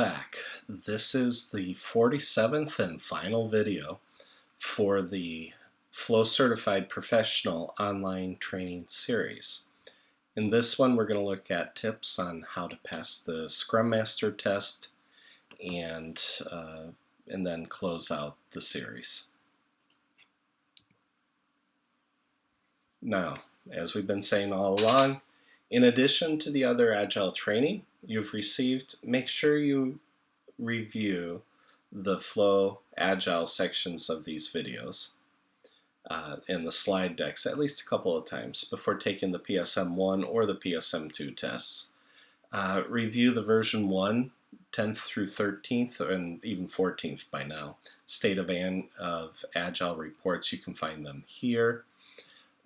Back. This is the 47th and final video for the Flow Certified Professional online training series. In this one, we're going to look at tips on how to pass the Scrum Master test and then close out the series. Now, as we've been saying all along, in addition to the other Agile training you've received, make sure you review the Flow Agile sections of these videos and the slide decks at least a couple of times before taking the PSM1 or the PSM2 tests. Review the version 1, 10th through 13th, and even 14th by now. State of Agile reports, you can find them here.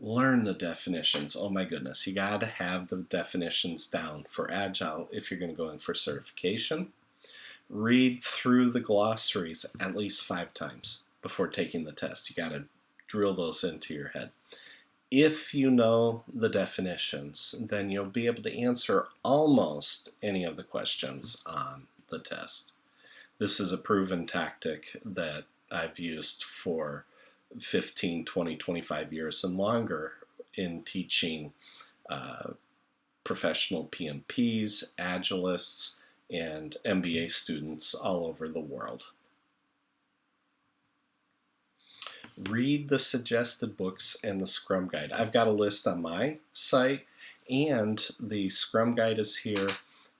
Learn the definitions. Oh my goodness, you got to have the definitions down for Agile if you're going to go in for certification. Read through the glossaries at least 5 times before taking the test. You got to drill those into your head. If you know the definitions, then you'll be able to answer almost any of the questions on the test. This is a proven tactic that I've used for 15, 20, 25 years and longer in teaching professional PMPs, Agilists, and MBA students all over the world. Read the suggested books and the Scrum Guide. I've got a list on my site, and the Scrum Guide is here,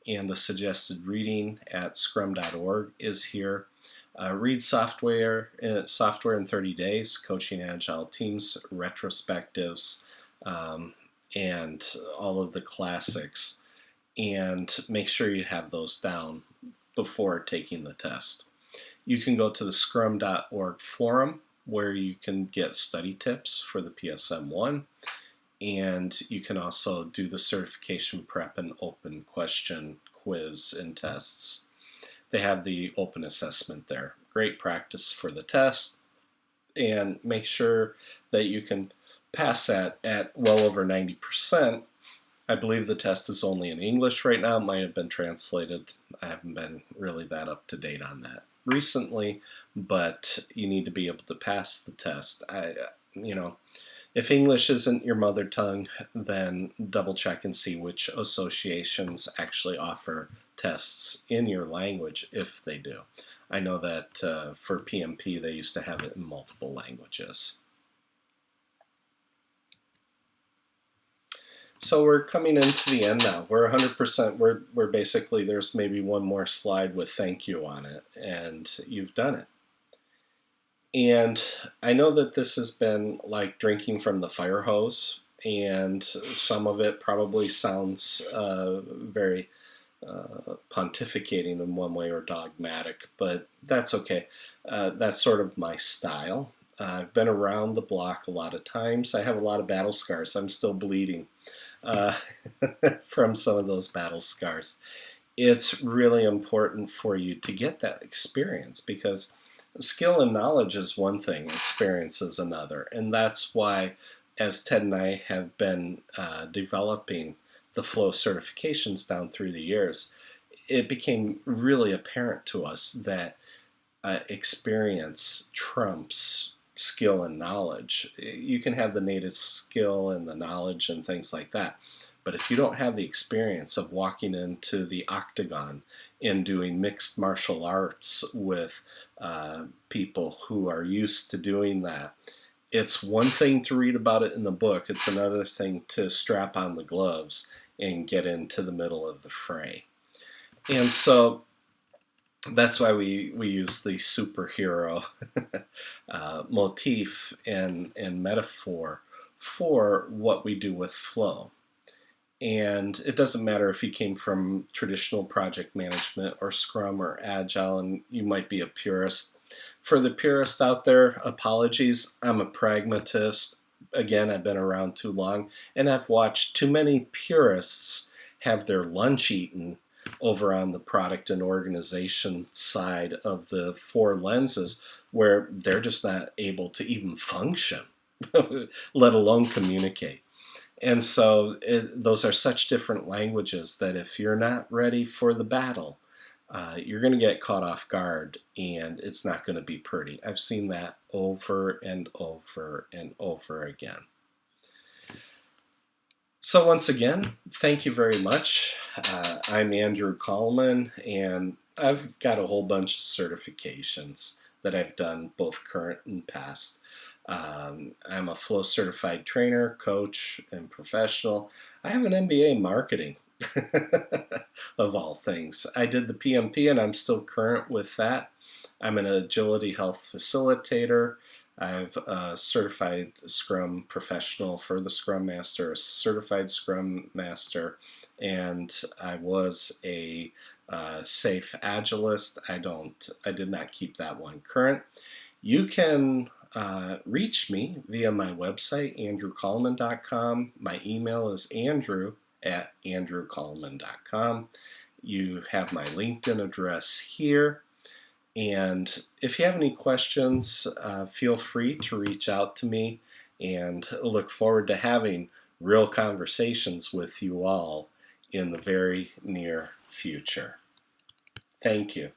and the suggested reading at scrum.org is here. Read software in 30 Days, Coaching Agile Teams, retrospectives, and all of the classics. And make sure you have those down before taking the test. You can go to the scrum.org forum where you can get study tips for the PSM1, and you can also do the certification prep and open question quiz and tests. They have the open assessment there. Great practice for the test, and make sure that you can pass that at well over 90%. I believe the test is only in English right now. It might have been translated. I haven't been really that up to date on that recently, but you need to be able to pass the test. If English isn't your mother tongue, then double check and see which associations actually offer tests in your language, if they do. I know that for PMP they used to have it in multiple languages. So we're coming into the end now. We're 100%, we're basically, there's maybe one more slide with thank you on it, and you've done it. And I know that this has been like drinking from the fire hose, and some of it probably sounds very pontificating in one way or dogmatic, but that's okay. That's sort of my style. I've been around the block a lot of times. I have a lot of battle scars. I'm still bleeding from some of those battle scars. It's really important for you to get that experience, because skill and knowledge is one thing, experience is another. And that's why, as Ted and I have been developing the Flow certifications down through the years, it became really apparent to us that experience trumps skill and knowledge. You can have the native skill and the knowledge and things like that, but if you don't have the experience of walking into the octagon and doing mixed martial arts with people who are used to doing that, it's one thing to read about it in the book, it's another thing to strap on the gloves and get into the middle of the fray. And so that's why we use the superhero motif and metaphor for what we do with Flow. And it doesn't matter if you came from traditional project management or Scrum or Agile, and you might be a purist. For the purists out there, apologies. I'm a pragmatist. Again, I've been around too long, and I've watched too many purists have their lunch eaten over on the product and organization side of the 4 lenses, where they're just not able to even function, let alone communicate. And so those are such different languages that if you're not ready for the battle, you're going to get caught off guard, and it's not going to be pretty. I've seen that over and over and over again. So once again, thank you very much. I'm Andrew Coleman, and I've got a whole bunch of certifications that I've done, both current and past. I'm a Flow certified trainer, coach, and professional. I have an MBA in marketing, of all things. I did the PMP, and I'm still current with that. I'm an agility health facilitator. I've a certified Scrum professional for the Scrum Master, a certified Scrum Master, and I was a safe Agilist. I did not keep that one current. You can reach me via my website, andrewcoleman.com. My email is andrew@andrewcoleman.com. You have my LinkedIn address here. And if you have any questions, feel free to reach out to me, and look forward to having real conversations with you all in the very near future. Thank you.